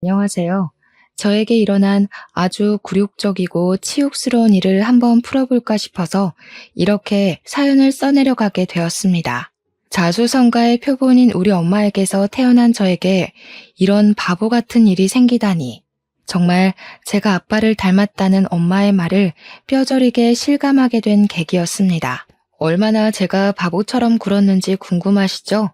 안녕하세요. 저에게 일어난 아주 굴욕적이고 치욕스러운 일을 한번 풀어볼까 싶어서 이렇게 사연을 써내려 가게 되었습니다. 자수성가의 표본인 우리 엄마에게서 태어난 저에게 이런 바보 같은 일이 생기다니. 정말 제가 아빠를 닮았다는 엄마의 말을 뼈저리게 실감하게 된 계기였습니다. 얼마나 제가 바보처럼 굴었는지 궁금하시죠?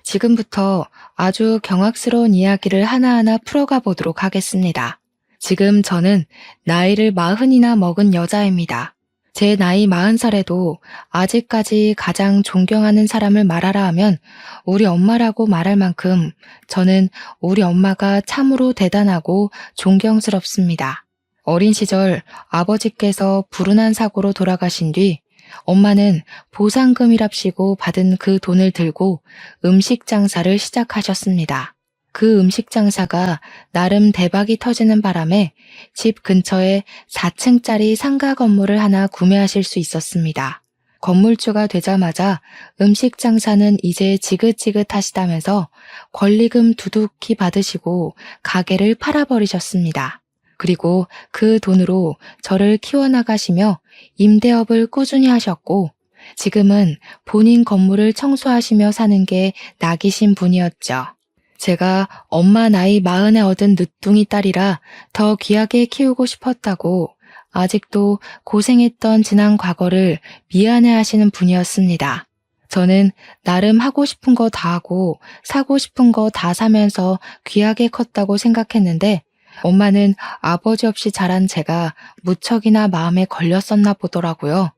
지금부터 아주 경악스러운 이야기를 하나하나 풀어가 보도록 하겠습니다. 지금 저는 나이를 40이나 먹은 여자입니다. 제 나이 40살에도 아직까지 가장 존경하는 사람을 말하라 하면 우리 엄마라고 말할 만큼 저는 우리 엄마가 참으로 대단하고 존경스럽습니다. 어린 시절 아버지께서 불운한 사고로 돌아가신 뒤 엄마는 보상금이랍시고 받은 그 돈을 들고 음식 장사를 시작하셨습니다. 그 음식 장사가 나름 대박이 터지는 바람에 집 근처에 4층짜리 상가 건물을 하나 구매하실 수 있었습니다. 건물주가 되자마자 음식 장사는 이제 지긋지긋하시다면서 권리금 두둑히 받으시고 가게를 팔아버리셨습니다. 그리고 그 돈으로 저를 키워나가시며 임대업을 꾸준히 하셨고 지금은 본인 건물을 청소하시며 사는 게 낙이신 분이었죠. 제가 엄마 나이 40에 얻은 늦둥이 딸이라 더 귀하게 키우고 싶었다고 아직도 고생했던 지난 과거를 미안해 하시는 분이었습니다. 저는 나름 하고 싶은 거 다 하고 사고 싶은 거 다 사면서 귀하게 컸다고 생각했는데 엄마는 아버지 없이 자란 제가 무척이나 마음에 걸렸었나 보더라고요.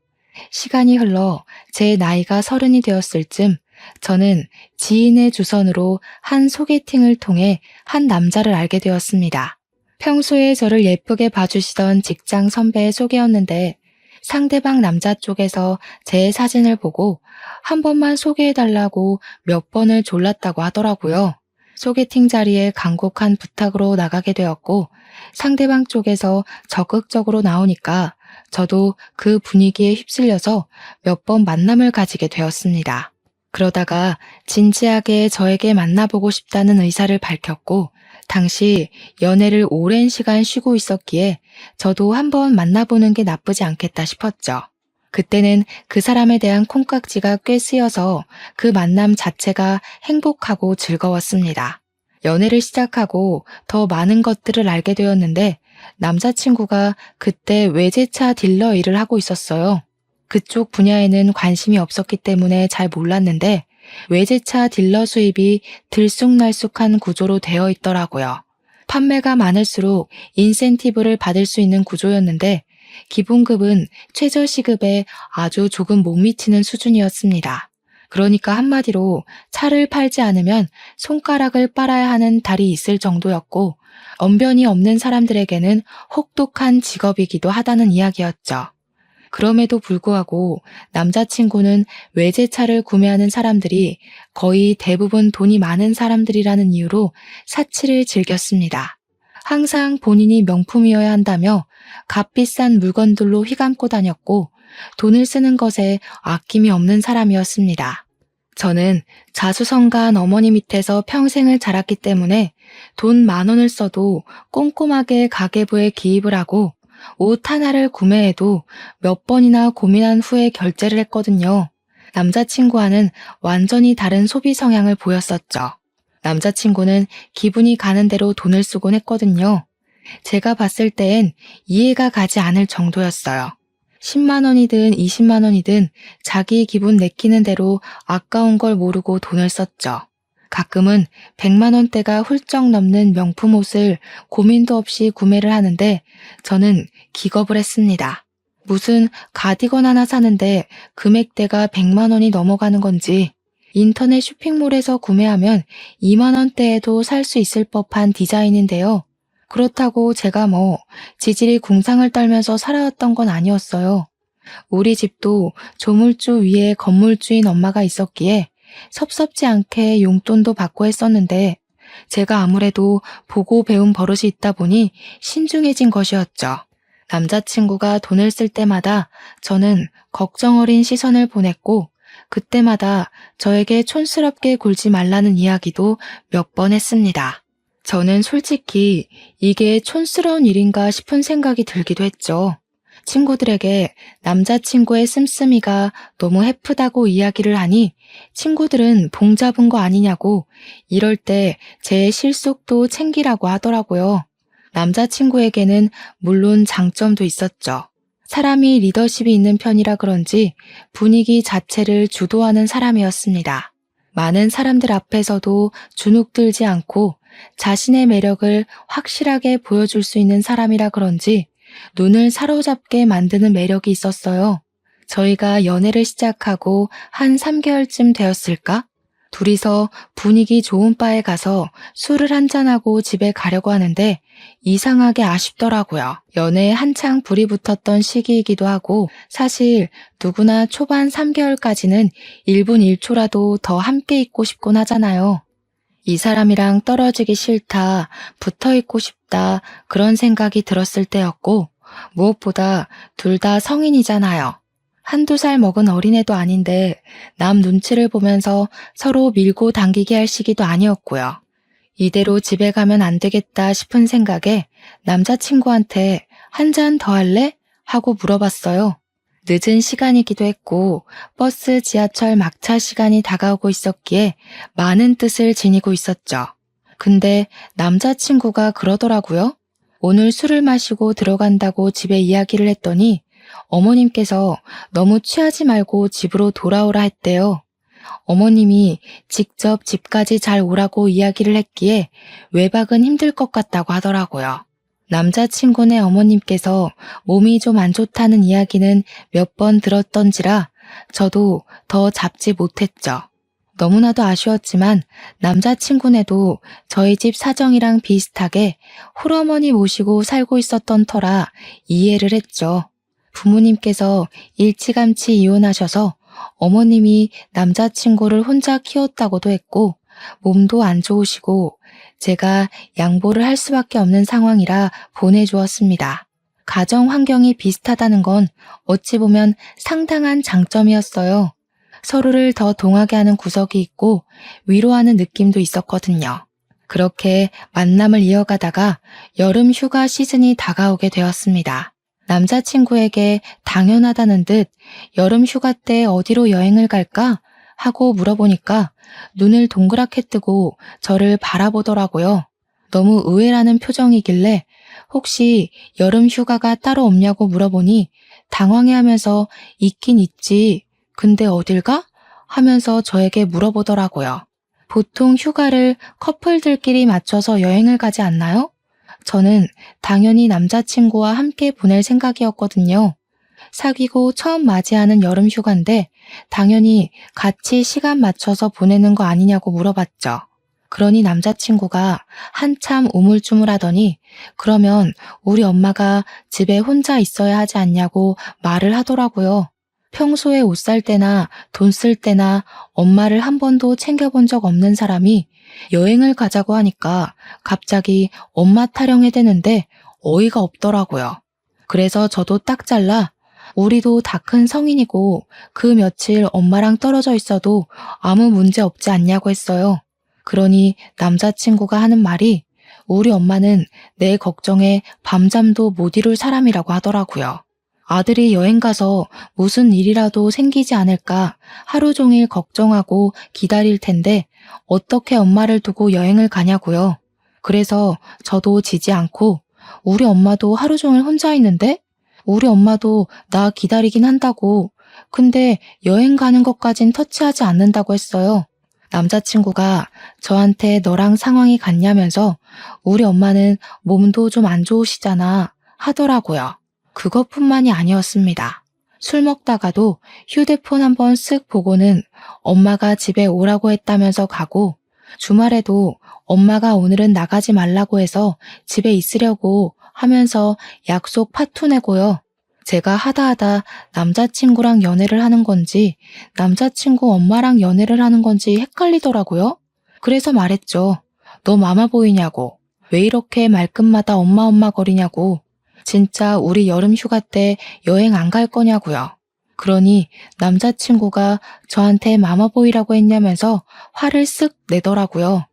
시간이 흘러 제 나이가 30이 되었을 쯤 저는 지인의 주선으로 한 소개팅을 통해 한 남자를 알게 되었습니다. 평소에 저를 예쁘게 봐주시던 직장 선배의 소개였는데 상대방 남자 쪽에서 제 사진을 보고 한 번만 소개해달라고 몇 번을 졸랐다고 하더라고요. 소개팅 자리에 간곡한 부탁으로 나가게 되었고 상대방 쪽에서 적극적으로 나오니까 저도 그 분위기에 휩쓸려서 몇 번 만남을 가지게 되었습니다. 그러다가 진지하게 저에게 만나보고 싶다는 의사를 밝혔고 당시 연애를 오랜 시간 쉬고 있었기에 저도 한번 만나보는 게 나쁘지 않겠다 싶었죠. 그때는 그 사람에 대한 콩깍지가 꽤 쓰여서 그 만남 자체가 행복하고 즐거웠습니다. 연애를 시작하고 더 많은 것들을 알게 되었는데 남자친구가 그때 외제차 딜러 일을 하고 있었어요. 그쪽 분야에는 관심이 없었기 때문에 잘 몰랐는데 외제차 딜러 수입이 들쑥날쑥한 구조로 되어 있더라고요. 판매가 많을수록 인센티브를 받을 수 있는 구조였는데 기본급은 최저시급에 아주 조금 못 미치는 수준이었습니다. 그러니까 한마디로 차를 팔지 않으면 손가락을 빨아야 하는 달이 있을 정도였고 언변이 없는 사람들에게는 혹독한 직업이기도 하다는 이야기였죠. 그럼에도 불구하고 남자친구는 외제차를 구매하는 사람들이 거의 대부분 돈이 많은 사람들이라는 이유로 사치를 즐겼습니다. 항상 본인이 명품이어야 한다며 값비싼 물건들로 휘감고 다녔고 돈을 쓰는 것에 아낌이 없는 사람이었습니다. 저는 자수성가한 어머니 밑에서 평생을 자랐기 때문에 돈 10,000원을 써도 꼼꼼하게 가계부에 기입을 하고 옷 하나를 구매해도 몇 번이나 고민한 후에 결제를 했거든요. 남자친구와는 완전히 다른 소비 성향을 보였었죠. 남자친구는 기분이 가는 대로 돈을 쓰곤 했거든요. 제가 봤을 땐 이해가 가지 않을 정도였어요. 10만 원이든 20만 원이든 자기 기분 내키는 대로 아까운 걸 모르고 돈을 썼죠. 가끔은 100만 원대가 훌쩍 넘는 명품 옷을 고민도 없이 구매를 하는데 저는 기겁을 했습니다. 무슨 가디건 하나 사는데 금액대가 100만 원이 넘어가는 건지 인터넷 쇼핑몰에서 구매하면 2만 원대에도 살 수 있을 법한 디자인인데요. 그렇다고 제가 지질이 궁상을 떨면서 살아왔던 건 아니었어요. 우리 집도 조물주 위에 건물주인 엄마가 있었기에 섭섭지 않게 용돈도 받고 했었는데 제가 아무래도 보고 배운 버릇이 있다 보니 신중해진 것이었죠. 남자친구가 돈을 쓸 때마다 저는 걱정 어린 시선을 보냈고 그때마다 저에게 촌스럽게 굴지 말라는 이야기도 몇 번 했습니다. 저는 솔직히 이게 촌스러운 일인가 싶은 생각이 들기도 했죠. 친구들에게 남자친구의 씀씀이가 너무 해프다고 이야기를 하니 친구들은 봉 잡은 거 아니냐고 이럴 때 제 실속도 챙기라고 하더라고요. 남자친구에게는 물론 장점도 있었죠. 사람이 리더십이 있는 편이라 그런지 분위기 자체를 주도하는 사람이었습니다. 많은 사람들 앞에서도 주눅들지 않고 자신의 매력을 확실하게 보여줄 수 있는 사람이라 그런지 눈을 사로잡게 만드는 매력이 있었어요. 저희가 연애를 시작하고 한 3개월쯤 되었을까? 둘이서 분위기 좋은 바에 가서 술을 한잔하고 집에 가려고 하는데 이상하게 아쉽더라고요. 연애에 한창 불이 붙었던 시기이기도 하고 사실 누구나 초반 3개월까지는 1분 1초라도 더 함께 있고 싶곤 하잖아요. 이 사람이랑 떨어지기 싫다, 붙어 있고 싶다, 그런 생각이 들었을 때였고, 무엇보다 둘 다 성인이잖아요. 한두 살 먹은 어린애도 아닌데, 남 눈치를 보면서 서로 밀고 당기게 할 시기도 아니었고요. 이대로 집에 가면 안 되겠다 싶은 생각에 남자친구한테 한 잔 더 할래? 하고 물어봤어요. 늦은 시간이기도 했고 버스, 지하철 막차 시간이 다가오고 있었기에 많은 뜻을 지니고 있었죠. 근데 남자친구가 그러더라고요. 오늘 술을 마시고 들어간다고 집에 이야기를 했더니 어머님께서 너무 취하지 말고 집으로 돌아오라 했대요. 어머님이 직접 집까지 잘 오라고 이야기를 했기에 외박은 힘들 것 같다고 하더라고요. 남자친구네 어머님께서 몸이 좀 안 좋다는 이야기는 몇 번 들었던지라 저도 더 잡지 못했죠. 너무나도 아쉬웠지만 남자친구네도 저희 집 사정이랑 비슷하게 홀어머니 모시고 살고 있었던 터라 이해를 했죠. 부모님께서 일찌감치 이혼하셔서 어머님이 남자친구를 혼자 키웠다고도 했고 몸도 안 좋으시고 제가 양보를 할 수밖에 없는 상황이라 보내주었습니다. 가정 환경이 비슷하다는 건 어찌 보면 상당한 장점이었어요. 서로를 더 동하게 하는 구석이 있고 위로하는 느낌도 있었거든요. 그렇게 만남을 이어가다가 여름 휴가 시즌이 다가오게 되었습니다. 남자친구에게 당연하다는 듯 여름 휴가 때 어디로 여행을 갈까? 하고 물어보니까 눈을 동그랗게 뜨고 저를 바라보더라고요. 너무 의외라는 표정이길래 혹시 여름 휴가가 따로 없냐고 물어보니 당황해하면서 있긴 있지. 근데 어딜 가? 하면서 저에게 물어보더라고요. 보통 휴가를 커플들끼리 맞춰서 여행을 가지 않나요? 저는 당연히 남자친구와 함께 보낼 생각이었거든요. 사귀고 처음 맞이하는 여름 휴가인데 당연히 같이 시간 맞춰서 보내는 거 아니냐고 물어봤죠. 그러니 남자친구가 한참 우물쭈물하더니 그러면 우리 엄마가 집에 혼자 있어야 하지 않냐고 말을 하더라고요. 평소에 옷 살 때나 돈 쓸 때나 엄마를 한 번도 챙겨본 적 없는 사람이 여행을 가자고 하니까 갑자기 엄마 타령해 대는데 어이가 없더라고요. 그래서 저도 딱 잘라 우리도 다 큰 성인이고 그 며칠 엄마랑 떨어져 있어도 아무 문제 없지 않냐고 했어요. 그러니 남자친구가 하는 말이 우리 엄마는 내 걱정에 밤잠도 못 이룰 사람이라고 하더라고요. 아들이 여행 가서 무슨 일이라도 생기지 않을까 하루 종일 걱정하고 기다릴 텐데 어떻게 엄마를 두고 여행을 가냐고요. 그래서 저도 지지 않고 우리 엄마도 하루 종일 혼자 있는데? 우리 엄마도 나 기다리긴 한다고. 근데 여행 가는 것까진 터치하지 않는다고 했어요. 남자친구가 저한테 너랑 상황이 같냐면서 우리 엄마는 몸도 좀 안 좋으시잖아 하더라고요. 그것뿐만이 아니었습니다. 술 먹다가도 휴대폰 한번 쓱 보고는 엄마가 집에 오라고 했다면서 가고 주말에도 엄마가 오늘은 나가지 말라고 해서 집에 있으려고 하면서 약속 파투 내고요. 제가 하다 남자친구랑 연애를 하는 건지 남자친구 엄마랑 연애를 하는 건지 헷갈리더라고요. 그래서 말했죠. 너 마마보이냐고. 왜 이렇게 말끝마다 엄마 거리냐고. 진짜 우리 여름 휴가 때 여행 안 갈 거냐고요. 그러니 남자친구가 저한테 마마보이라고 했냐면서 화를 쓱 내더라고요.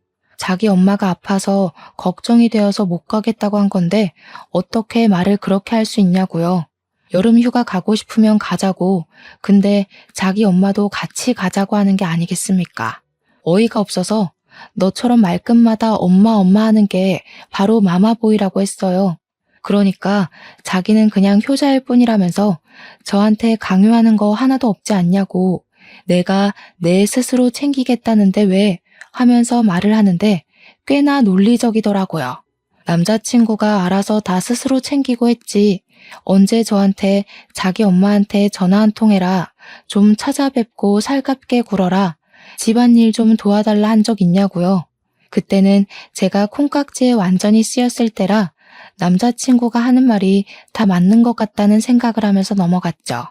자기 엄마가 아파서 걱정이 되어서 못 가겠다고 한 건데 어떻게 말을 그렇게 할 수 있냐고요. 여름 휴가 가고 싶으면 가자고. 근데 자기 엄마도 같이 가자고 하는 게 아니겠습니까? 어이가 없어서 너처럼 말끝마다 엄마 엄마 하는 게 바로 마마보이라고 했어요. 그러니까 자기는 그냥 효자일 뿐이라면서 저한테 강요하는 거 하나도 없지 않냐고. 내가 내 스스로 챙기겠다는데 왜 하면서 말을 하는데 꽤나 논리적이더라고요. 남자친구가 알아서 다 스스로 챙기고 했지. 언제 저한테 자기 엄마한테 전화 한 통 해라. 좀 찾아뵙고 살갑게 굴어라. 집안일 좀 도와달라 한 적 있냐고요. 그때는 제가 콩깍지에 완전히 쓰였을 때라 남자친구가 하는 말이 다 맞는 것 같다는 생각을 하면서 넘어갔죠.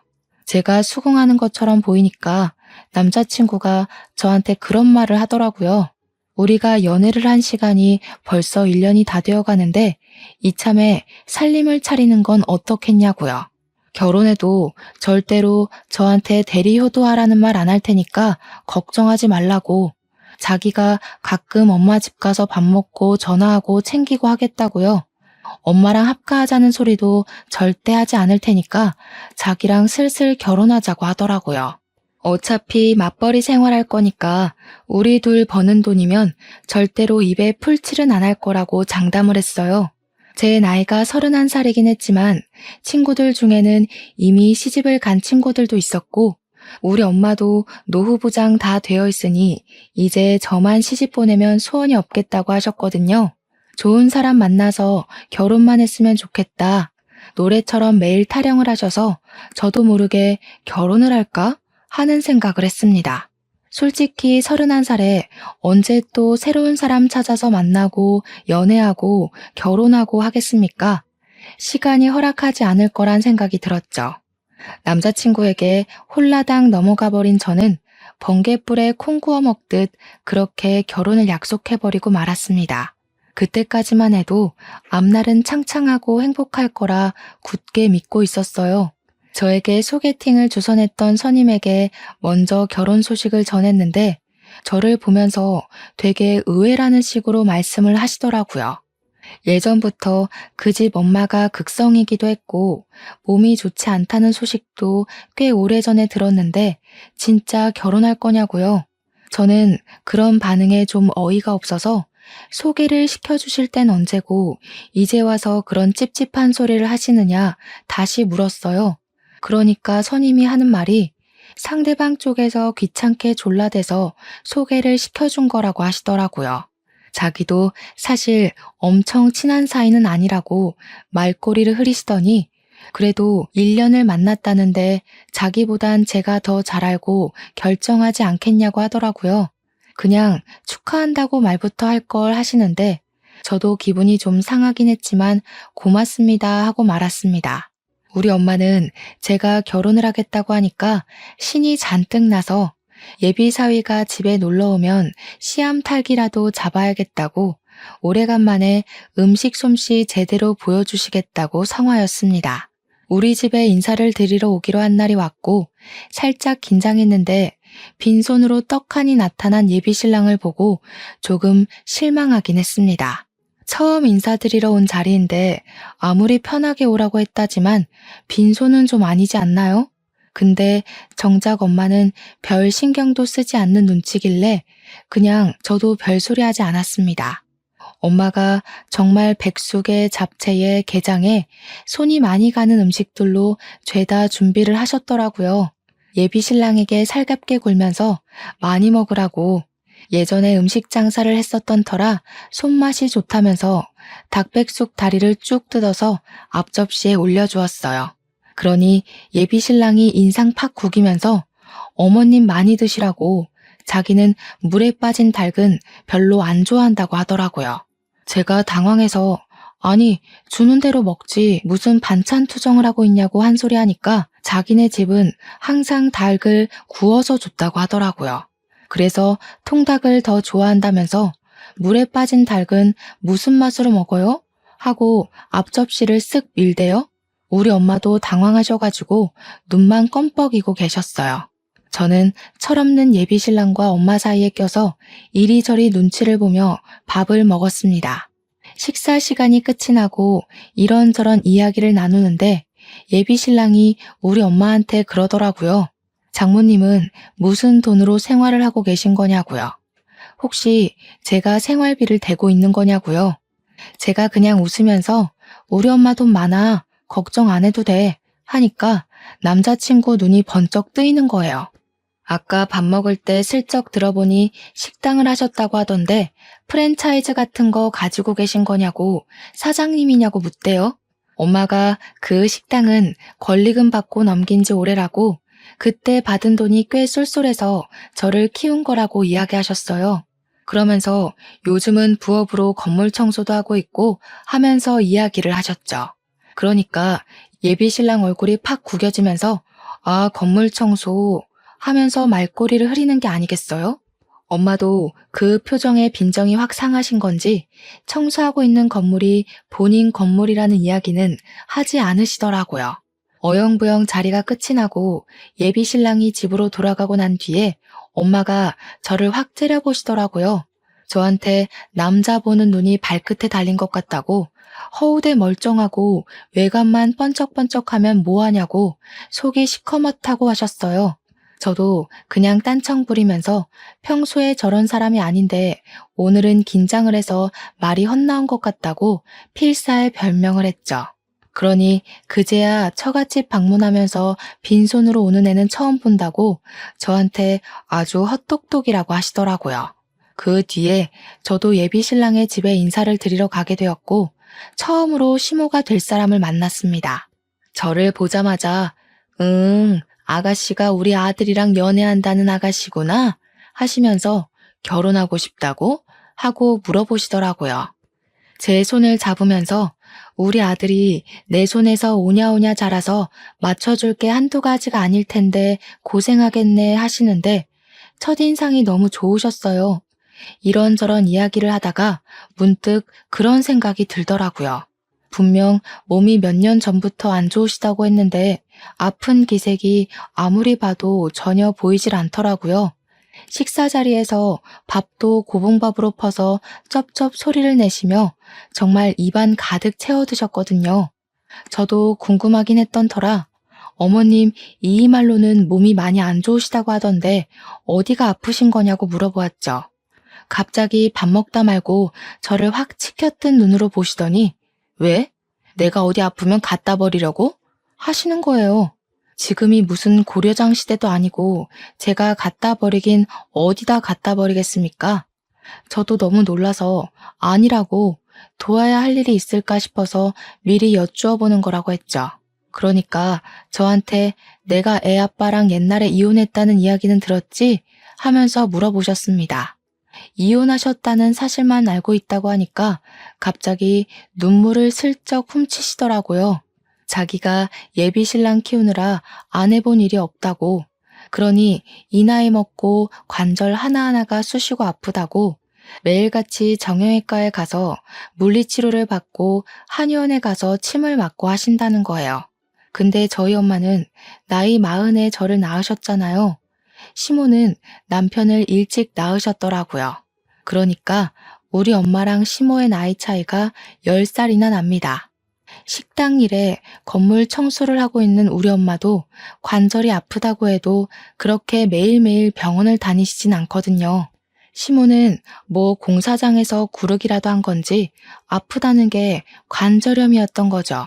제가 수긍하는 것처럼 보이니까 남자친구가 저한테 그런 말을 하더라고요. 우리가 연애를 한 시간이 벌써 1년이 다 되어 가는데 이참에 살림을 차리는 건 어떻겠냐고요. 결혼해도 절대로 저한테 대리 효도하라는 말 안 할 테니까 걱정하지 말라고. 자기가 가끔 엄마 집 가서 밥 먹고 전화하고 챙기고 하겠다고요. 엄마랑 합가하자는 소리도 절대 하지 않을 테니까 자기랑 슬슬 결혼하자고 하더라고요. 어차피 맞벌이 생활할 거니까 우리 둘 버는 돈이면 절대로 입에 풀칠은 안 할 거라고 장담을 했어요. 제 나이가 31살이긴 했지만 친구들 중에는 이미 시집을 간 친구들도 있었고 우리 엄마도 노후부장 다 되어 있으니 이제 저만 시집 보내면 소원이 없겠다고 하셨거든요. 좋은 사람 만나서 결혼만 했으면 좋겠다. 노래처럼 매일 타령을 하셔서 저도 모르게 결혼을 할까 하는 생각을 했습니다. 솔직히 31살에 언제 또 새로운 사람 찾아서 만나고 연애하고 결혼하고 하겠습니까? 시간이 허락하지 않을 거란 생각이 들었죠. 남자친구에게 홀라당 넘어가 버린 저는 번갯불에 콩 구워 먹듯 그렇게 결혼을 약속해버리고 말았습니다. 그때까지만 해도 앞날은 창창하고 행복할 거라 굳게 믿고 있었어요. 저에게 소개팅을 주선했던 선임에게 먼저 결혼 소식을 전했는데 저를 보면서 되게 의외라는 식으로 말씀을 하시더라고요. 예전부터 그 집 엄마가 극성이기도 했고 몸이 좋지 않다는 소식도 꽤 오래전에 들었는데 진짜 결혼할 거냐고요. 저는 그런 반응에 좀 어이가 없어서 소개를 시켜주실 땐 언제고 이제 와서 그런 찝찝한 소리를 하시느냐 다시 물었어요. 그러니까 선임이 하는 말이 상대방 쪽에서 귀찮게 졸라대서 소개를 시켜준 거라고 하시더라고요. 자기도 사실 엄청 친한 사이는 아니라고 말꼬리를 흐리시더니 그래도 1년을 만났다는데 자기보단 제가 더 잘 알고 결정하지 않겠냐고 하더라고요. 그냥 축하한다고 말부터 할 걸 하시는데 저도 기분이 좀 상하긴 했지만 고맙습니다 하고 말았습니다. 우리 엄마는 제가 결혼을 하겠다고 하니까 신이 잔뜩 나서 예비 사위가 집에 놀러 오면 씨암탉이라도 잡아야겠다고 오래간만에 음식 솜씨 제대로 보여주시겠다고 성화였습니다. 우리 집에 인사를 드리러 오기로 한 날이 왔고 살짝 긴장했는데 빈손으로 떡하니 나타난 예비 신랑을 보고 조금 실망하긴 했습니다. 처음 인사드리러 온 자리인데 아무리 편하게 오라고 했다지만 빈손은 좀 아니지 않나요? 근데 정작 엄마는 별 신경도 쓰지 않는 눈치길래 그냥 저도 별소리 하지 않았습니다. 엄마가 정말 백숙에 잡채에 게장에 손이 많이 가는 음식들로 죄다 준비를 하셨더라고요. 예비 신랑에게 살갑게 굴면서 많이 먹으라고 예전에 음식 장사를 했었던 터라 손맛이 좋다면서 닭백숙 다리를 쭉 뜯어서 앞접시에 올려주었어요. 그러니 예비 신랑이 인상 팍 구기면서 어머님 많이 드시라고 자기는 물에 빠진 닭은 별로 안 좋아한다고 하더라고요. 제가 당황해서 아니 주는 대로 먹지 무슨 반찬 투정을 하고 있냐고 한 소리 하니까 자기네 집은 항상 닭을 구워서 줬다고 하더라고요. 그래서 통닭을 더 좋아한다면서 물에 빠진 닭은 무슨 맛으로 먹어요? 하고 앞접시를 쓱 밀대요. 우리 엄마도 당황하셔가지고 눈만 껌뻑이고 계셨어요. 저는 철없는 예비신랑과 엄마 사이에 껴서 이리저리 눈치를 보며 밥을 먹었습니다. 식사 시간이 끝이 나고 이런저런 이야기를 나누는데 예비신랑이 우리 엄마한테 그러더라고요. 장모님은 무슨 돈으로 생활을 하고 계신 거냐고요. 혹시 제가 생활비를 대고 있는 거냐고요. 제가 그냥 웃으면서 우리 엄마 돈 많아. 걱정 안 해도 돼. 하니까 남자친구 눈이 번쩍 뜨이는 거예요. 아까 밥 먹을 때 슬쩍 들어보니 식당을 하셨다고 하던데 프랜차이즈 같은 거 가지고 계신 거냐고 사장님이냐고 묻대요. 엄마가 그 식당은 권리금 받고 넘긴 지 오래라고 그때 받은 돈이 꽤 쏠쏠해서 저를 키운 거라고 이야기하셨어요. 그러면서 요즘은 부업으로 건물 청소도 하고 있고 하면서 이야기를 하셨죠. 그러니까 예비신랑 얼굴이 팍 구겨지면서 아, 건물 청소 하면서 말꼬리를 흐리는 게 아니겠어요? 엄마도 그 표정에 빈정이 확 상하신 건지 청소하고 있는 건물이 본인 건물이라는 이야기는 하지 않으시더라고요. 어영부영 자리가 끝이 나고 예비 신랑이 집으로 돌아가고 난 뒤에 엄마가 저를 확 째려보시더라고요. 저한테 남자 보는 눈이 발끝에 달린 것 같다고 허우대 멀쩡하고 외관만 번쩍번쩍하면 뭐하냐고 속이 시커멓다고 하셨어요. 저도 그냥 딴청 부리면서 평소에 저런 사람이 아닌데 오늘은 긴장을 해서 말이 헛나온 것 같다고 필사의 별명을 했죠. 그러니 그제야 처갓집 방문하면서 빈손으로 오는 애는 처음 본다고 저한테 아주 헛똑똑이라고 하시더라고요. 그 뒤에 저도 예비 신랑의 집에 인사를 드리러 가게 되었고 처음으로 시모가 될 사람을 만났습니다. 저를 보자마자 아가씨가 우리 아들이랑 연애한다는 아가씨구나 하시면서 결혼하고 싶다고 하고 물어보시더라고요. 제 손을 잡으면서 우리 아들이 내 손에서 오냐오냐 자라서 맞춰줄 게 한두 가지가 아닐 텐데 고생하겠네 하시는데 첫인상이 너무 좋으셨어요. 이런저런 이야기를 하다가 문득 그런 생각이 들더라고요. 분명 몸이 몇 년 전부터 안 좋으시다고 했는데 아픈 기색이 아무리 봐도 전혀 보이질 않더라고요. 식사 자리에서 밥도 고봉밥으로 퍼서 쩝쩝 소리를 내시며 정말 입안 가득 채워 드셨거든요. 저도 궁금하긴 했던 터라 어머님 이 말로는 몸이 많이 안 좋으시다고 하던데 어디가 아프신 거냐고 물어보았죠. 갑자기 밥 먹다 말고 저를 확 치켜뜬 눈으로 보시더니 왜? 내가 어디 아프면 갖다 버리려고? 하시는 거예요. 지금이 무슨 고려장 시대도 아니고 제가 갖다 버리긴 어디다 갖다 버리겠습니까? 저도 너무 놀라서 아니라고 도와야 할 일이 있을까 싶어서 미리 여쭈어 보는 거라고 했죠. 그러니까 저한테 내가 애 아빠랑 옛날에 이혼했다는 이야기는 들었지? 하면서 물어보셨습니다. 이혼하셨다는 사실만 알고 있다고 하니까 갑자기 눈물을 슬쩍 훔치시더라고요. 자기가 예비 신랑 키우느라 안 해본 일이 없다고. 그러니 이 나이 먹고 관절 하나하나가 쑤시고 아프다고 매일같이 정형외과에 가서 물리치료를 받고 한의원에 가서 침을 맞고 하신다는 거예요. 근데 저희 엄마는 나이 40에 저를 낳으셨잖아요. 시모는 남편을 일찍 낳으셨더라고요. 그러니까 우리 엄마랑 시모의 나이 차이가 10살이나 납니다. 식당 일에 건물 청소를 하고 있는 우리 엄마도 관절이 아프다고 해도 그렇게 매일매일 병원을 다니시진 않거든요. 시모는 뭐 공사장에서 구르기라도 한 건지 아프다는 게 관절염이었던 거죠.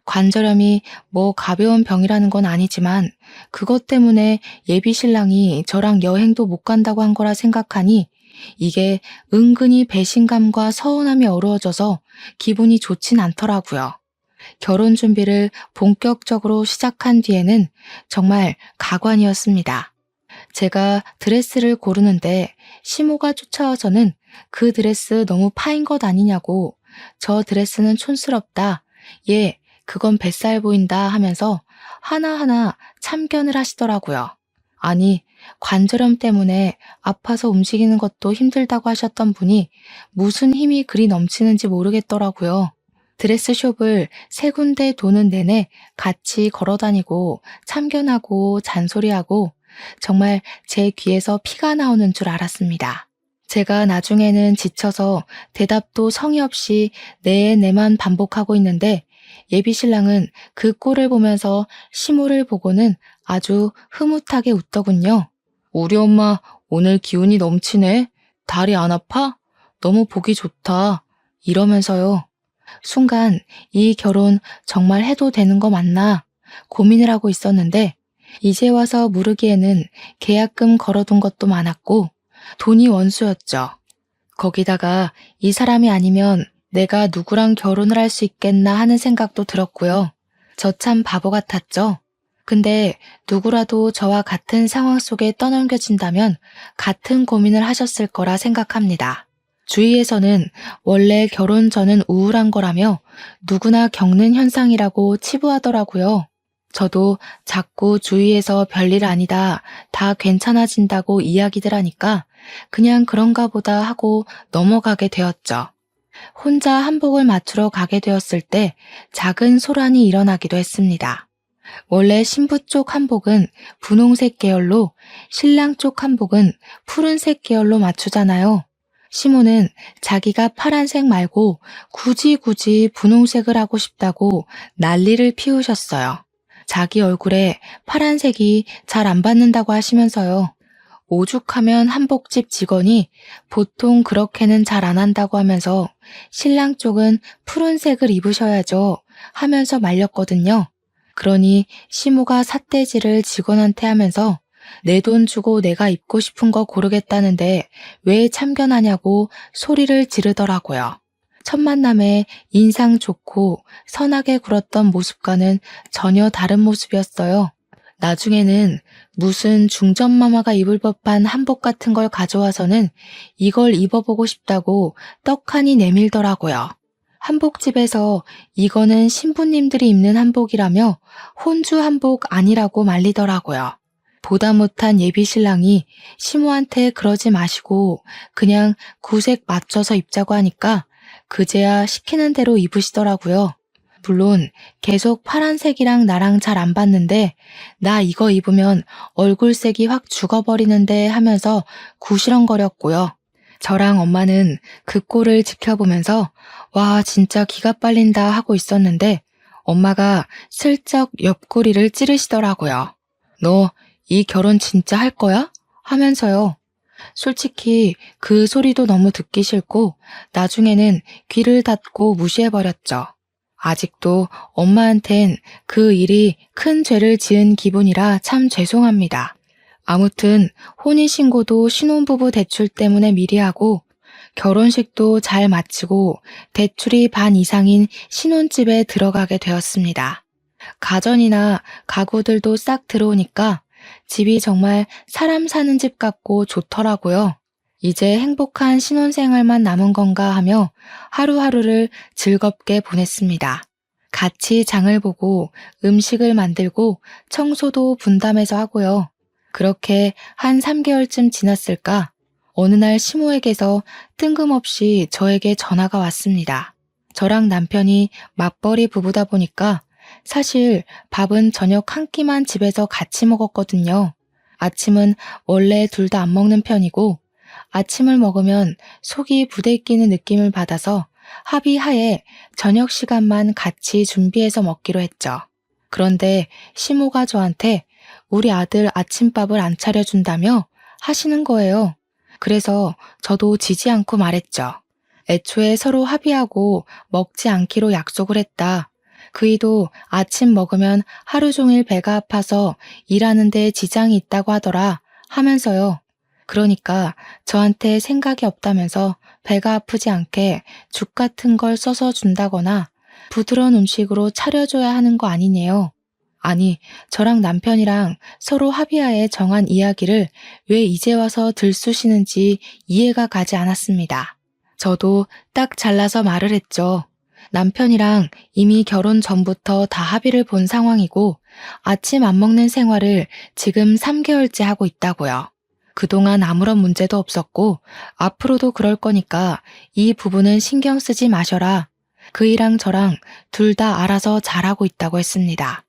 관절염이 뭐 가벼운 병이라는 건 아니지만 그것 때문에 예비 신랑이 저랑 여행도 못 간다고 한 거라 생각하니 이게 은근히 배신감과 서운함이 어우러져서 기분이 좋진 않더라고요. 결혼 준비를 본격적으로 시작한 뒤에는 정말 가관이었습니다. 제가 드레스를 고르는데 시모가 쫓아와서는 그 드레스 너무 파인 것 아니냐고 저 드레스는 촌스럽다. 얘 그건 뱃살 보인다 하면서 하나하나 참견을 하시더라고요. 아니 관절염 때문에 아파서 움직이는 것도 힘들다고 하셨던 분이 무슨 힘이 그리 넘치는지 모르겠더라고요. 드레스숍을 3군데 도는 내내 같이 걸어다니고 참견하고 잔소리하고 정말 제 귀에서 피가 나오는 줄 알았습니다. 제가 나중에는 지쳐서 대답도 성의 없이 네만 반복하고 있는데 예비 신랑은 그 꼴을 보면서 시모를 보고는 아주 흐뭇하게 웃더군요. 우리 엄마 오늘 기운이 넘치네. 다리 안 아파? 너무 보기 좋다. 이러면서요. 순간 이 결혼 정말 해도 되는 거 맞나 고민을 하고 있었는데 이제 와서 물으기에는 계약금 걸어둔 것도 많았고 돈이 원수였죠. 거기다가 이 사람이 아니면 내가 누구랑 결혼을 할 수 있겠나 하는 생각도 들었고요. 저 참 바보 같았죠. 근데 누구라도 저와 같은 상황 속에 떠넘겨진다면 같은 고민을 하셨을 거라 생각합니다. 주위에서는 원래 결혼 전은 우울한 거라며 누구나 겪는 현상이라고 치부하더라고요. 저도 자꾸 주위에서 별일 아니다, 다 괜찮아진다고 이야기들 하니까 그냥 그런가 보다 하고 넘어가게 되었죠. 혼자 한복을 맞추러 가게 되었을 때 작은 소란이 일어나기도 했습니다. 원래 신부 쪽 한복은 분홍색 계열로 신랑 쪽 한복은 푸른색 계열로 맞추잖아요. 시모는 자기가 파란색 말고 굳이 분홍색을 하고 싶다고 난리를 피우셨어요. 자기 얼굴에 파란색이 잘 안 받는다고 하시면서요. 오죽하면 한복집 직원이 보통 그렇게는 잘 안 한다고 하면서 신랑 쪽은 푸른색을 입으셔야죠 하면서 말렸거든요. 그러니 시모가 삿대질을 직원한테 하면서 내 돈 주고 내가 입고 싶은 거 고르겠다는데 왜 참견하냐고 소리를 지르더라고요. 첫 만남에 인상 좋고 선하게 굴었던 모습과는 전혀 다른 모습이었어요. 나중에는 무슨 중전마마가 입을 법한 한복 같은 걸 가져와서는 이걸 입어보고 싶다고 떡하니 내밀더라고요. 한복집에서 이거는 신부님들이 입는 한복이라며 혼주 한복 아니라고 말리더라고요. 보다 못한 예비 신랑이 시모한테 그러지 마시고 그냥 구색 맞춰서 입자고 하니까 그제야 시키는 대로 입으시더라고요. 물론 계속 파란색이랑 나랑 잘 안 받는데 나 이거 입으면 얼굴색이 확 죽어버리는데 하면서 구시렁거렸고요. 저랑 엄마는 그 꼴을 지켜보면서 와 진짜 기가 빨린다 하고 있었는데 엄마가 슬쩍 옆구리를 찌르시더라고요. 너 이 결혼 진짜 할 거야? 하면서요. 솔직히 그 소리도 너무 듣기 싫고 나중에는 귀를 닫고 무시해버렸죠. 아직도 엄마한텐 그 일이 큰 죄를 지은 기분이라 참 죄송합니다. 아무튼 혼인신고도 신혼부부 대출 때문에 미리 하고 결혼식도 잘 마치고 대출이 반 이상인 신혼집에 들어가게 되었습니다. 가전이나 가구들도 싹 들어오니까 집이 정말 사람 사는 집 같고 좋더라고요. 이제 행복한 신혼생활만 남은 건가 하며 하루하루를 즐겁게 보냈습니다. 같이 장을 보고 음식을 만들고 청소도 분담해서 하고요. 그렇게 한 3개월쯤 지났을까 어느 날 시모에게서 뜬금없이 저에게 전화가 왔습니다. 저랑 남편이 맞벌이 부부다 보니까 사실 밥은 저녁 한 끼만 집에서 같이 먹었거든요. 아침은 원래 둘 다 안 먹는 편이고 아침을 먹으면 속이 부대끼는 느낌을 받아서 합의하에 저녁 시간만 같이 준비해서 먹기로 했죠. 그런데 시모가 저한테 우리 아들 아침밥을 안 차려준다며 하시는 거예요. 그래서 저도 지지 않고 말했죠. 애초에 서로 합의하고 먹지 않기로 약속을 했다. 그이도 아침 먹으면 하루 종일 배가 아파서 일하는 데 지장이 있다고 하더라 하면서요. 그러니까 저한테 생각이 없다면서 배가 아프지 않게 죽 같은 걸 써서 준다거나 부드러운 음식으로 차려줘야 하는 거 아니네요. 아니, 저랑 남편이랑 서로 합의하에 정한 이야기를 왜 이제 와서 들쑤시는지 이해가 가지 않았습니다. 저도 딱 잘라서 말을 했죠. 남편이랑 이미 결혼 전부터 다 합의를 본 상황이고 아침 안 먹는 생활을 지금 3개월째 하고 있다고요. 그동안 아무런 문제도 없었고 앞으로도 그럴 거니까 이 부분은 신경 쓰지 마셔라. 그이랑 저랑 둘 다 알아서 잘하고 있다고 했습니다.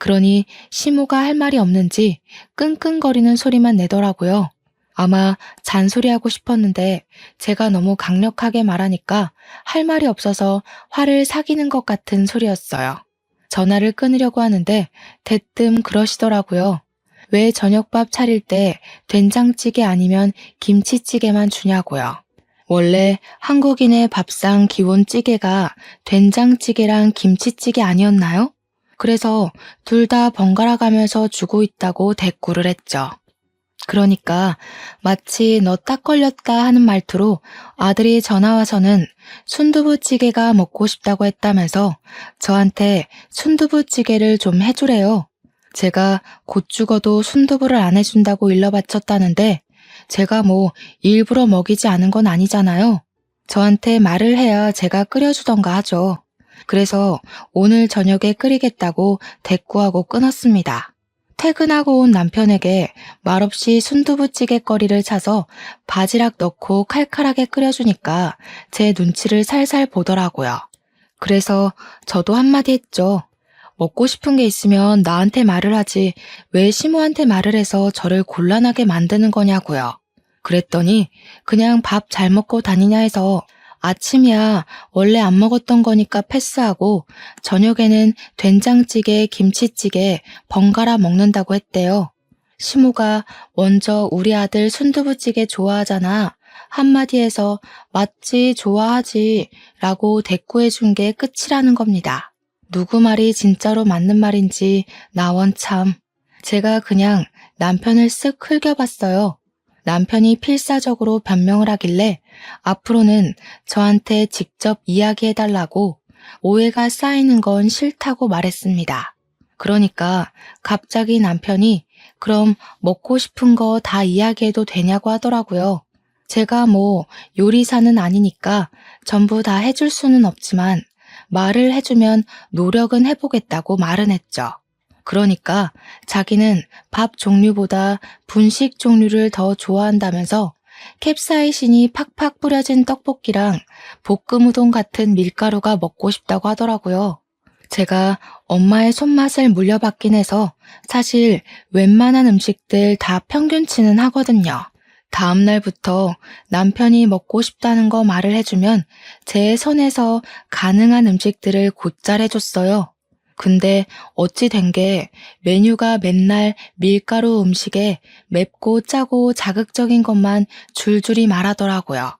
그러니 시모가 할 말이 없는지 끙끙거리는 소리만 내더라고요. 아마 잔소리하고 싶었는데 제가 너무 강력하게 말하니까 할 말이 없어서 화를 사귀는 것 같은 소리였어요. 전화를 끊으려고 하는데 대뜸 그러시더라고요. 왜 저녁밥 차릴 때 된장찌개 아니면 김치찌개만 주냐고요. 원래 한국인의 밥상 기본 찌개가 된장찌개랑 김치찌개 아니었나요? 그래서 둘 다 번갈아 가면서 주고 있다고 대꾸를 했죠. 그러니까 마치 너 딱 걸렸다 하는 말투로 아들이 전화 와서는 순두부찌개가 먹고 싶다고 했다면서 저한테 순두부찌개를 좀 해주래요. 제가 곧 죽어도 순두부를 안 해준다고 일러 바쳤다는데 제가 뭐 일부러 먹이지 않은 건 아니잖아요. 저한테 말을 해야 제가 끓여주던가 하죠. 그래서 오늘 저녁에 끓이겠다고 대꾸하고 끊었습니다. 퇴근하고 온 남편에게 말없이 순두부찌개 거리를 차서 바지락 넣고 칼칼하게 끓여주니까 제 눈치를 살살 보더라고요. 그래서 저도 한마디 했죠. 먹고 싶은 게 있으면 나한테 말을 하지 왜 시모한테 말을 해서 저를 곤란하게 만드는 거냐고요. 그랬더니 그냥 밥 잘 먹고 다니냐 해서 아침이야 원래 안 먹었던 거니까 패스하고 저녁에는 된장찌개, 김치찌개 번갈아 먹는다고 했대요. 시모가 먼저 우리 아들 순두부찌개 좋아하잖아. 한마디에서 맞지 좋아하지 라고 대꾸해 준 게 끝이라는 겁니다. 누구 말이 진짜로 맞는 말인지 나원 참. 제가 그냥 남편을 쓱 흘겨봤어요. 남편이 필사적으로 변명을 하길래 앞으로는 저한테 직접 이야기해달라고 오해가 쌓이는 건 싫다고 말했습니다. 그러니까 갑자기 남편이 그럼 먹고 싶은 거 다 이야기해도 되냐고 하더라고요. 제가 뭐 요리사는 아니니까 전부 다 해줄 수는 없지만 말을 해주면 노력은 해보겠다고 말은 했죠. 그러니까 자기는 밥 종류보다 분식 종류를 더 좋아한다면서 캡사이신이 팍팍 뿌려진 떡볶이랑 볶음 우동 같은 밀가루가 먹고 싶다고 하더라고요. 제가 엄마의 손맛을 물려받긴 해서 사실 웬만한 음식들 다 평균치는 하거든요. 다음 날부터 남편이 먹고 싶다는 거 말을 해주면 제 선에서 가능한 음식들을 곧잘 해줬어요. 근데 어찌 된 게 메뉴가 맨날 밀가루 음식에 맵고 짜고 자극적인 것만 줄줄이 말하더라고요.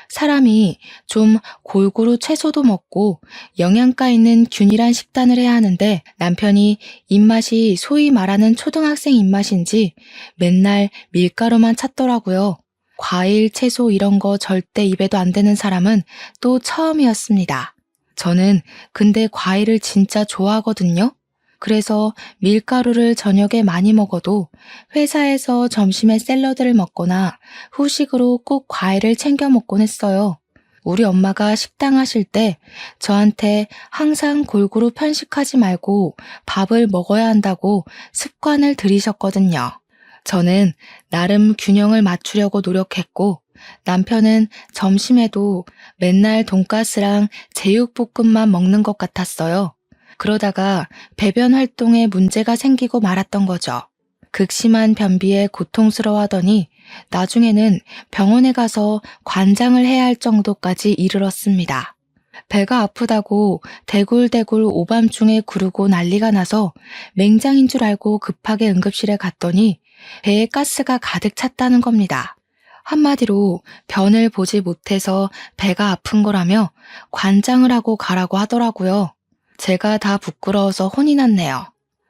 사람이 좀 골고루 채소도 먹고 영양가 있는 균일한 식단을 해야 하는데 남편이 입맛이 소위 말하는 초등학생 입맛인지 맨날 밀가루만 찾더라고요. 과일, 채소 이런 거 절대 입에도 안 되는 사람은 또 처음이었습니다. 저는 근데 과일을 진짜 좋아하거든요. 그래서 밀가루를 저녁에 많이 먹어도 회사에서 점심에 샐러드를 먹거나 후식으로 꼭 과일을 챙겨 먹곤 했어요. 우리 엄마가 식당 하실 때 저한테 항상 골고루 편식하지 말고 밥을 먹어야 한다고 습관을 들이셨거든요. 저는 나름 균형을 맞추려고 노력했고 남편은 점심에도 맨날 돈가스랑 제육볶음만 먹는 것 같았어요. 그러다가 배변 활동에 문제가 생기고 말았던 거죠. 극심한 변비에 고통스러워하더니 나중에는 병원에 가서 관장을 해야 할 정도까지 이르렀습니다. 배가 아프다고 대굴대굴 오밤중에 구르고 난리가 나서 맹장인 줄 알고 급하게 응급실에 갔더니 배에 가스가 가득 찼다는 겁니다. 한마디로 변을 보지 못해서 배가 아픈 거라며 관장을 하고 가라고 하더라고요. 제가 다 부끄러워서 혼이 났네요.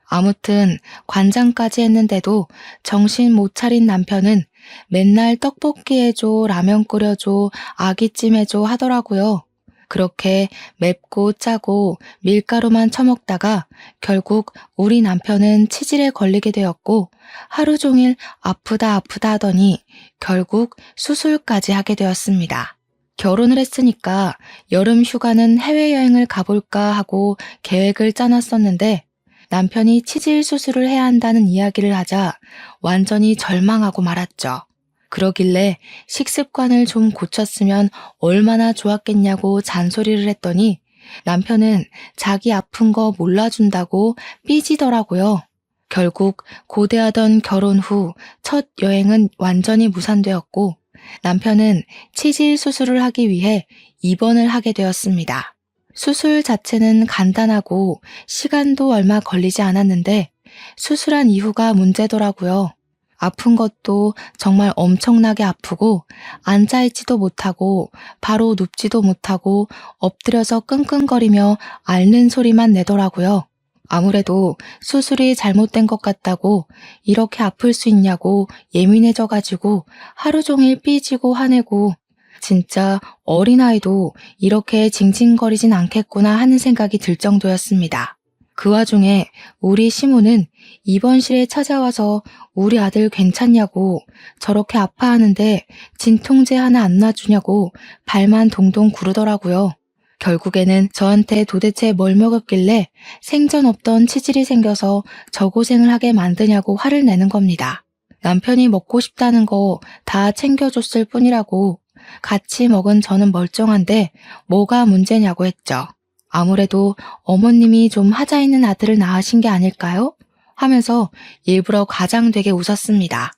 아무튼 관장까지 했는데도 정신 못 차린 남편은 맨날 떡볶이 해줘, 라면 끓여줘, 아기찜 해줘 하더라고요. 그렇게 맵고 짜고 밀가루만 처먹다가 결국 우리 남편은 치질에 걸리게 되었고 하루 종일 아프다 하더니 결국 수술까지 하게 되었습니다. 결혼을 했으니까 여름 휴가는 해외여행을 가볼까 하고 계획을 짜놨었는데 남편이 치질 수술을 해야 한다는 이야기를 하자 완전히 절망하고 말았죠. 그러길래 식습관을 좀 고쳤으면 얼마나 좋았겠냐고 잔소리를 했더니 남편은 자기 아픈 거 몰라준다고 삐지더라고요. 결국 고대하던 결혼 후 첫 여행은 완전히 무산되었고 남편은 치질 수술을 하기 위해 입원을 하게 되었습니다. 수술 자체는 간단하고 시간도 얼마 걸리지 않았는데 수술한 이후가 문제더라고요. 아픈 것도 정말 엄청나게 아프고 앉아있지도 못하고 바로 눕지도 못하고 엎드려서 끙끙거리며 앓는 소리만 내더라고요. 아무래도 수술이 잘못된 것 같다고 이렇게 아플 수 있냐고 예민해져가지고 하루 종일 삐지고 화내고 진짜 어린아이도 이렇게 징징거리진 않겠구나 하는 생각이 들 정도였습니다. 그 와중에 우리 시모는 입원실에 찾아와서 우리 아들 괜찮냐고 저렇게 아파하는데 진통제 하나 안 놔주냐고 발만 동동 구르더라고요. 결국에는 저한테 도대체 뭘 먹었길래 생전 없던 치질이 생겨서 저 고생을 하게 만드냐고 화를 내는 겁니다. 남편이 먹고 싶다는 거 다 챙겨줬을 뿐이라고 같이 먹은 저는 멀쩡한데 뭐가 문제냐고 했죠. 아무래도 어머님이 좀 하자 있는 아들을 낳으신 게 아닐까요? 하면서 일부러 과장되게 웃었습니다.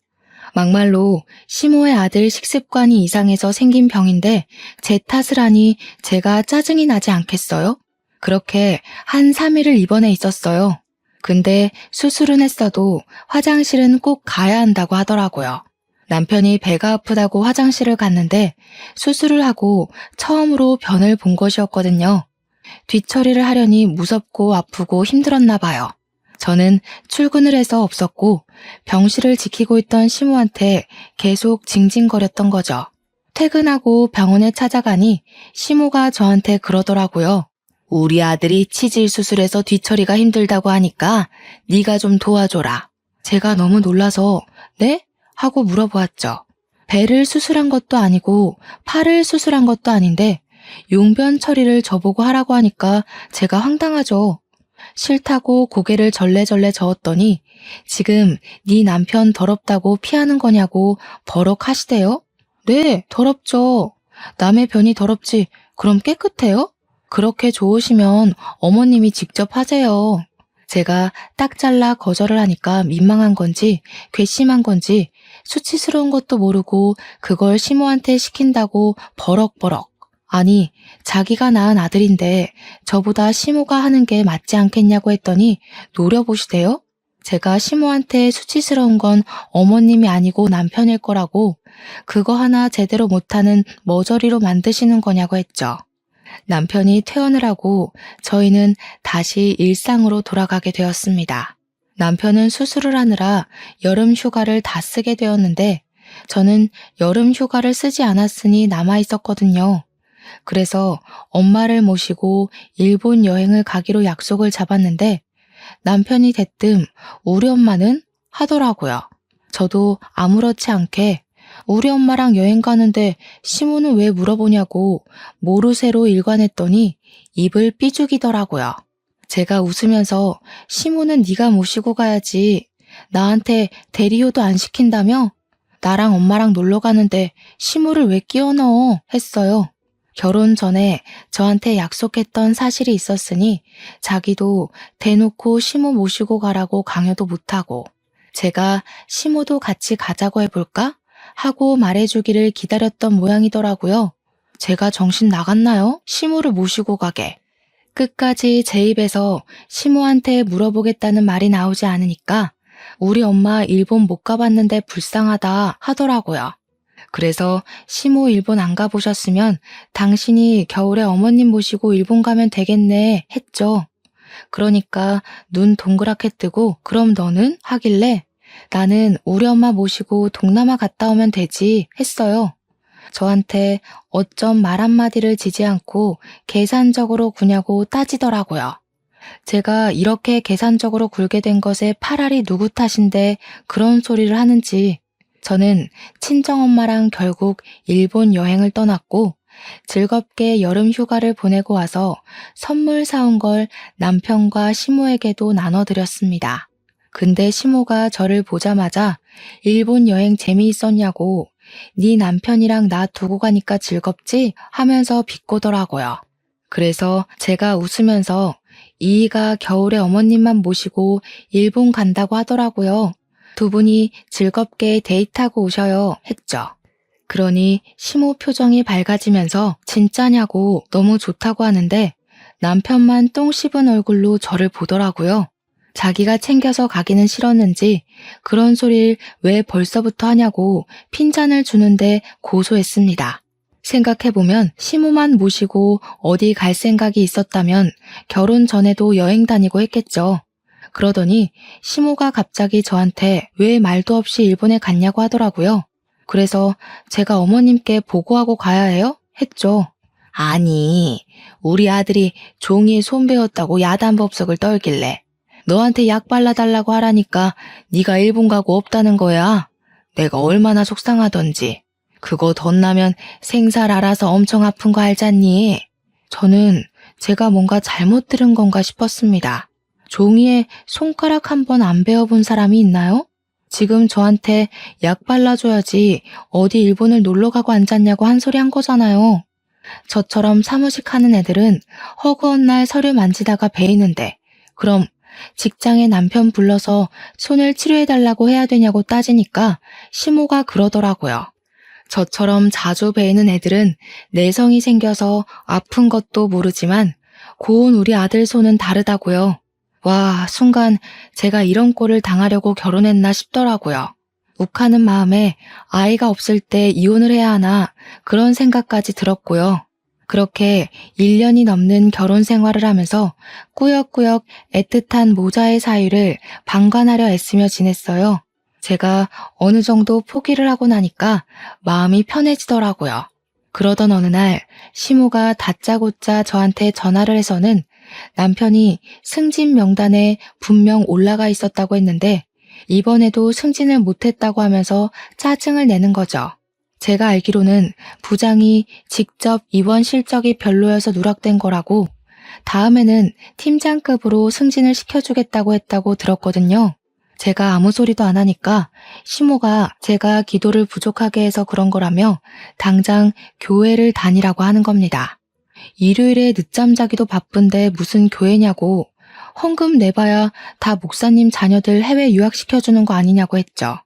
막말로 시모의 아들 식습관이 이상해서 생긴 병인데 제 탓을 하니 제가 짜증이 나지 않겠어요? 그렇게 한 3일을 입원해 있었어요. 근데 수술은 했어도 화장실은 꼭 가야 한다고 하더라고요. 남편이 배가 아프다고 화장실을 갔는데 수술을 하고 처음으로 변을 본 것이었거든요. 뒤처리를 하려니 무섭고 아프고 힘들었나 봐요. 저는 출근을 해서 없었고 병실을 지키고 있던 시모한테 계속 징징거렸던 거죠. 퇴근하고 병원에 찾아가니 시모가 저한테 그러더라고요. 우리 아들이 치질 수술해서 뒤처리가 힘들다고 하니까 네가 좀 도와줘라. 제가 너무 놀라서 네? 하고 물어보았죠. 배를 수술한 것도 아니고 팔을 수술한 것도 아닌데 용변 처리를 저보고 하라고 하니까 제가 황당하죠. 싫다고 고개를 절레절레 저었더니 지금 네 남편 더럽다고 피하는 거냐고 버럭 하시대요. 네, 더럽죠. 남의 변이 더럽지 그럼 깨끗해요? 그렇게 좋으시면 어머님이 직접 하세요. 제가 딱 잘라 거절을 하니까 민망한 건지 괘씸한 건지 수치스러운 것도 모르고 그걸 시모한테 시킨다고 버럭버럭. 아니, 자기가 낳은 아들인데 저보다 시모가 하는 게 맞지 않겠냐고 했더니 노려보시대요? 제가 시모한테 수치스러운 건 어머님이 아니고 남편일 거라고 그거 하나 제대로 못하는 머저리로 만드시는 거냐고 했죠. 남편이 퇴원을 하고 저희는 다시 일상으로 돌아가게 되었습니다. 남편은 수술을 하느라 여름 휴가를 다 쓰게 되었는데 저는 여름 휴가를 쓰지 않았으니 남아 있었거든요. 그래서 엄마를 모시고 일본 여행을 가기로 약속을 잡았는데 남편이 대뜸 우리 엄마는? 하더라고요. 저도 아무렇지 않게 우리 엄마랑 여행 가는데 시모는 왜 물어보냐고 모르쇠로 일관했더니 입을 삐죽이더라고요. 제가 웃으면서 시모는 네가 모시고 가야지. 나한테 대리효도 안 시킨다며? 나랑 엄마랑 놀러 가는데 시모를 왜 끼워 넣어? 했어요. 결혼 전에 저한테 약속했던 사실이 있었으니 자기도 대놓고 시모 모시고 가라고 강요도 못하고 제가 시모도 같이 가자고 해볼까? 하고 말해주기를 기다렸던 모양이더라고요. 제가 정신 나갔나요? 시모를 모시고 가게. 끝까지 제 입에서 시모한테 물어보겠다는 말이 나오지 않으니까 우리 엄마 일본 못 가봤는데 불쌍하다 하더라고요. 그래서 시모 일본 안 가보셨으면 당신이 겨울에 어머님 모시고 일본 가면 되겠네 했죠. 그러니까 눈 동그랗게 뜨고 그럼 너는? 하길래 나는 우리 엄마 모시고 동남아 갔다 오면 되지 했어요. 저한테 어쩜 말 한마디를 지지 않고 계산적으로 구냐고 따지더라고요. 제가 이렇게 계산적으로 굴게 된 것에 파랄이 누구 탓인데 그런 소리를 하는지 저는 친정엄마랑 결국 일본 여행을 떠났고 즐겁게 여름 휴가를 보내고 와서 선물 사온 걸 남편과 시모에게도 나눠드렸습니다. 근데 시모가 저를 보자마자 일본 여행 재미있었냐고 네 남편이랑 나 두고 가니까 즐겁지? 하면서 비꼬더라고요. 그래서 제가 웃으면서 이이가 겨울에 어머님만 모시고 일본 간다고 하더라고요. 두 분이 즐겁게 데이트하고 오셔요 했죠. 그러니 시모 표정이 밝아지면서 진짜냐고 너무 좋다고 하는데 남편만 똥 씹은 얼굴로 저를 보더라고요. 자기가 챙겨서 가기는 싫었는지 그런 소리를 왜 벌써부터 하냐고 핀잔을 주는데 고소했습니다. 생각해보면 시모만 모시고 어디 갈 생각이 있었다면 결혼 전에도 여행 다니고 했겠죠. 그러더니 시모가 갑자기 저한테 왜 말도 없이 일본에 갔냐고 하더라고요. 그래서 제가 어머님께 보고하고 가야 해요? 했죠. 아니, 우리 아들이 종이에 손 베었다고 야단법석을 떨길래 너한테 약 발라달라고 하라니까 네가 일본 가고 없다는 거야. 내가 얼마나 속상하던지. 그거 덧나면 생살 알아서 엄청 아픈 거 알잖니. 저는 제가 뭔가 잘못 들은 건가 싶었습니다. 종이에 손가락 한 번 안 베어본 사람이 있나요? 지금 저한테 약 발라줘야지 어디 일본을 놀러 가고 앉았냐고 한 소리 한 거잖아요. 저처럼 사무직하는 애들은 허구한 날 서류 만지다가 베이는데 그럼 직장에 남편 불러서 손을 치료해달라고 해야 되냐고 따지니까 시모가 그러더라고요. 저처럼 자주 베이는 애들은 내성이 생겨서 아픈 것도 모르지만 고운 우리 아들 손은 다르다고요. 와, 순간 제가 이런 꼴을 당하려고 결혼했나 싶더라고요. 욱하는 마음에 아이가 없을 때 이혼을 해야 하나 그런 생각까지 들었고요. 그렇게 1년이 넘는 결혼 생활을 하면서 꾸역꾸역 애틋한 모자의 사이를 방관하려 애쓰며 지냈어요. 제가 어느 정도 포기를 하고 나니까 마음이 편해지더라고요. 그러던 어느 날 시모가 다짜고짜 저한테 전화를 해서는 남편이 승진 명단에 분명 올라가 있었다고 했는데 이번에도 승진을 못했다고 하면서 짜증을 내는 거죠. 제가 알기로는 부장이 직접 이번 실적이 별로여서 누락된 거라고 다음에는 팀장급으로 승진을 시켜주겠다고 했다고 들었거든요. 제가 아무 소리도 안 하니까 시모가 제가 기도를 부족하게 해서 그런 거라며 당장 교회를 다니라고 하는 겁니다. 일요일에 늦잠 자기도 바쁜데 무슨 교회냐고 헌금 내봐야 다 목사님 자녀들 해외 유학시켜주는 거 아니냐고 했죠.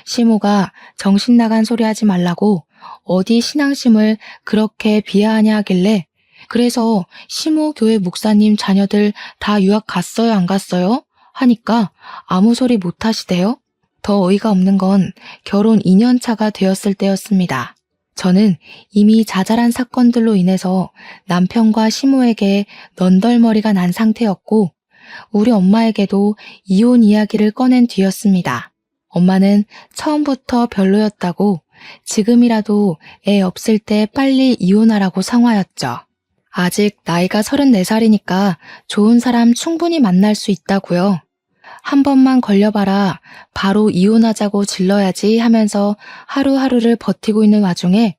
시모가 정신 나간 소리 하지 말라고 어디 신앙심을 그렇게 비하하냐 하길래 그래서 시모 교회 목사님 자녀들 다 유학 갔어요 안 갔어요? 하니까 아무 소리 못 하시대요. 더 어이가 없는 건 결혼 2년 차가 되었을 때였습니다. 저는 이미 자잘한 사건들로 인해서 남편과 시모에게 넌덜머리가 난 상태였고 우리 엄마에게도 이혼 이야기를 꺼낸 뒤였습니다. 엄마는 처음부터 별로였다고 지금이라도 애 없을 때 빨리 이혼하라고 성화였죠. 아직 나이가 34살이니까 좋은 사람 충분히 만날 수 있다고요. 한 번만 걸려봐라 바로 이혼하자고 질러야지 하면서 하루하루를 버티고 있는 와중에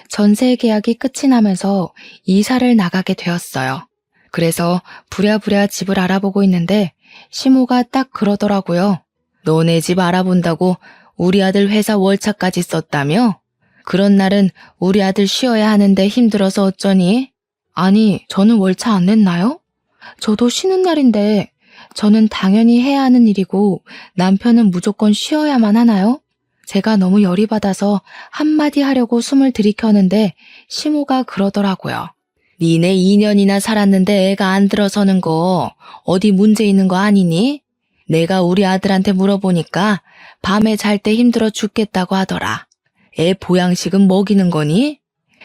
전세 계약이 끝이 나면서 이사를 나가게 되었어요. 그래서 부랴부랴 집을 알아보고 있는데 시모가 딱 그러더라고요. 너네 집 알아본다고 우리 아들 회사 월차까지 썼다며? 그런 날은 우리 아들 쉬어야 하는데 힘들어서 어쩌니? 아니, 저는 월차 안 냈나요? 저도 쉬는 날인데 저는 당연히 해야 하는 일이고 남편은 무조건 쉬어야만 하나요? 제가 너무 열이 받아서 한마디 하려고 숨을 들이켰는데 시모가 그러더라고요. 니네 2년이나 살았는데 애가 안 들어서는 거 어디 문제 있는 거 아니니? 내가 우리 아들한테 물어보니까 밤에 잘 때 힘들어 죽겠다고 하더라. 애 보양식은 먹이는 거니?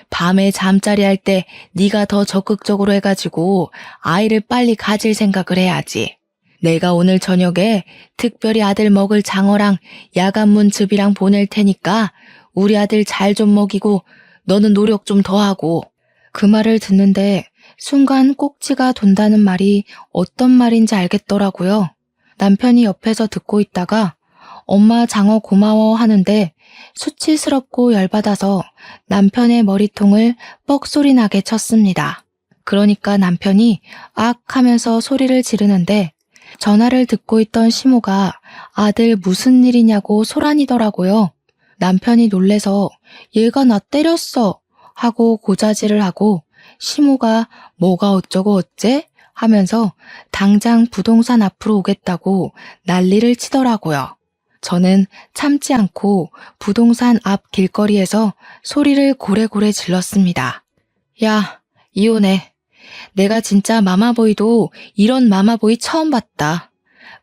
밤에 잠자리 할 때 네가 더 적극적으로 해가지고 아이를 빨리 가질 생각을 해야지. 내가 오늘 저녁에 특별히 아들 먹을 장어랑 야간문즙이랑 보낼 테니까 우리 아들 잘 좀 먹이고 너는 노력 좀 더 하고. 그 말을 듣는데 순간 꼭지가 돈다는 말이 어떤 말인지 알겠더라고요. 남편이 옆에서 듣고 있다가 엄마 장어 고마워 하는데 수치스럽고 열받아서 남편의 머리통을 뻑소리 나게 쳤습니다. 그러니까 남편이 악 하면서 소리를 지르는데 전화를 듣고 있던 시모가 아들 무슨 일이냐고 소란이더라고요. 남편이 놀래서 얘가 나 때렸어 하고 고자질을 하고 시모가 뭐가 어쩌고 어째 하면서 당장 부동산 앞으로 오겠다고 난리를 치더라고요. 저는 참지 않고 부동산 앞 길거리에서 소리를 고래고래 질렀습니다. 야, 이혼해. 내가 진짜 마마보이도 이런 마마보이 처음 봤다.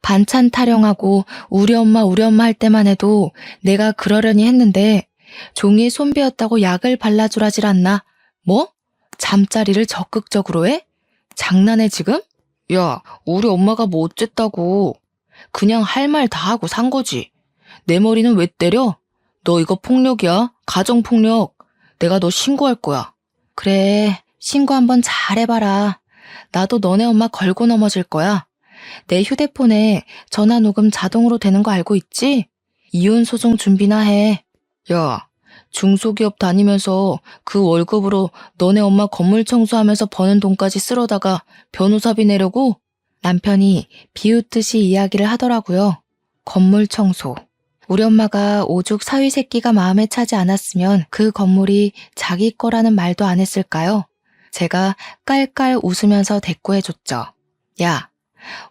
반찬 타령하고 우리 엄마 할 때만 해도 내가 그러려니 했는데 종이 손배었다고 약을 발라주라질 않나? 뭐? 잠자리를 적극적으로 해? 장난해 지금? 야, 우리 엄마가 뭐 어쨌다고. 그냥 할 말 다 하고 산 거지. 내 머리는 왜 때려? 너 이거 폭력이야? 가정폭력. 내가 너 신고할 거야. 그래, 신고 한번 잘 해봐라. 나도 너네 엄마 걸고 넘어질 거야. 내 휴대폰에 전화 녹음 자동으로 되는 거 알고 있지? 이혼 소송 준비나 해. 야, 중소기업 다니면서 그 월급으로 너네 엄마 건물 청소하면서 버는 돈까지 쓸어다가 변호사비 내려고? 남편이 비웃듯이 이야기를 하더라고요. 건물 청소. 우리 엄마가 오죽 사위 새끼가 마음에 차지 않았으면 그 건물이 자기 거라는 말도 안 했을까요? 제가 깔깔 웃으면서 대꾸해줬죠. 야,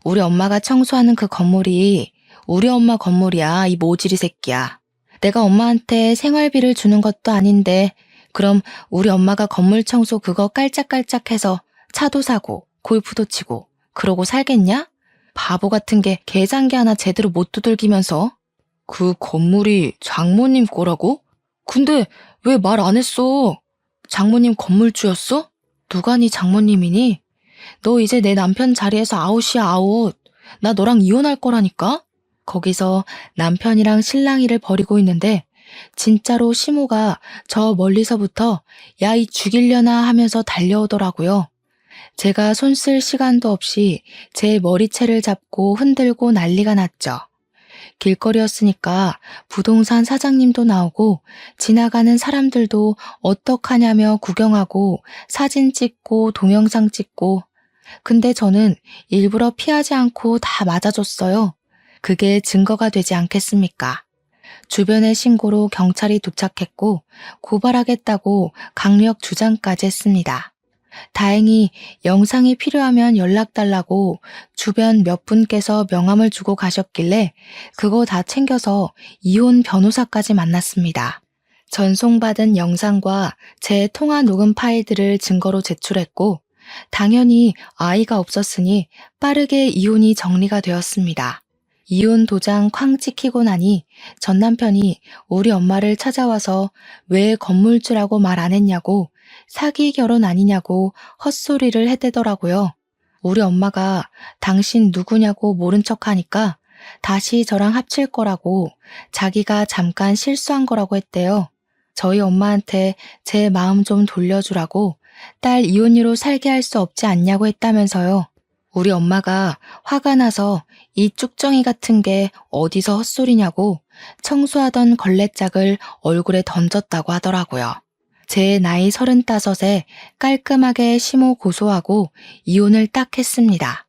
우리 엄마가 청소하는 그 건물이 우리 엄마 건물이야, 이 모지리 새끼야. 내가 엄마한테 생활비를 주는 것도 아닌데 그럼 우리 엄마가 건물 청소 그거 깔짝깔짝해서 차도 사고 골프도 치고 그러고 살겠냐? 바보 같은 게 계산기 하나 제대로 못 두들기면서. 그 건물이 장모님 거라고? 근데 왜 말 안 했어? 장모님 건물주였어? 누가 네 장모님이니? 너 이제 내 남편 자리에서 아웃이야, 아웃. 나 너랑 이혼할 거라니까? 거기서 남편이랑 실랑이를 벌이고 있는데 진짜로 시모가 저 멀리서부터 야, 이 죽이려나 하면서 달려오더라고요. 제가 손 쓸 시간도 없이 제 머리채를 잡고 흔들고 난리가 났죠. 길거리였으니까 부동산 사장님도 나오고 지나가는 사람들도 어떡하냐며 구경하고 사진 찍고 동영상 찍고. 근데 저는 일부러 피하지 않고 다 맞아줬어요. 그게 증거가 되지 않겠습니까? 주변의 신고로 경찰이 도착했고 고발하겠다고 강력 주장까지 했습니다. 다행히 영상이 필요하면 연락달라고 주변 몇 분께서 명함을 주고 가셨길래 그거 다 챙겨서 이혼 변호사까지 만났습니다. 전송받은 영상과 제 통화 녹음 파일들을 증거로 제출했고 당연히 아이가 없었으니 빠르게 이혼이 정리가 되었습니다. 이혼 도장 쾅 찍히고 나니 전 남편이 우리 엄마를 찾아와서 왜 건물주라고 말 안 했냐고 사기 결혼 아니냐고 헛소리를 해대더라고요. 우리 엄마가 당신 누구냐고 모른 척하니까 다시 저랑 합칠 거라고 자기가 잠깐 실수한 거라고 했대요. 저희 엄마한테 제 마음 좀 돌려주라고 딸 이혼녀로 살게 할 수 없지 않냐고 했다면서요. 우리 엄마가 화가 나서 이 쭉정이 같은 게 어디서 헛소리냐고 청소하던 걸레짝을 얼굴에 던졌다고 하더라고요. 제 나이 35에 깔끔하게 시모 고소하고 이혼을 딱 했습니다.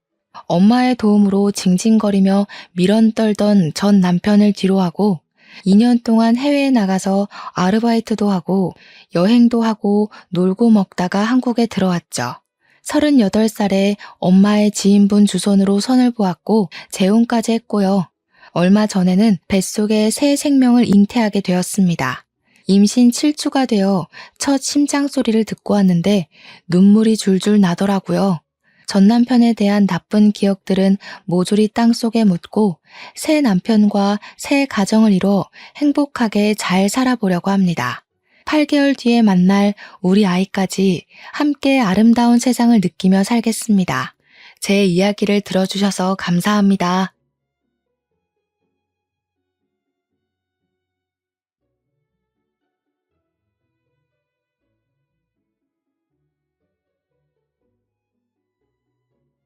엄마의 도움으로 징징거리며 미련 떨던 전 남편을 뒤로하고 2년 동안 해외에 나가서 아르바이트도 하고 여행도 하고 놀고 먹다가 한국에 들어왔죠. 38살에 엄마의 지인분 주선으로 선을 보았고 재혼까지 했고요. 얼마 전에는 뱃속에 새 생명을 잉태하게 되었습니다. 임신 7주가 되어 첫 심장 소리를 듣고 왔는데 눈물이 줄줄 나더라고요. 전 남편에 대한 나쁜 기억들은 모조리 땅속에 묻고 새 남편과 새 가정을 이뤄 행복하게 잘 살아보려고 합니다. 8개월 뒤에 만날 우리 아이까지 함께 아름다운 세상을 느끼며 살겠습니다. 제 이야기를 들어주셔서 감사합니다.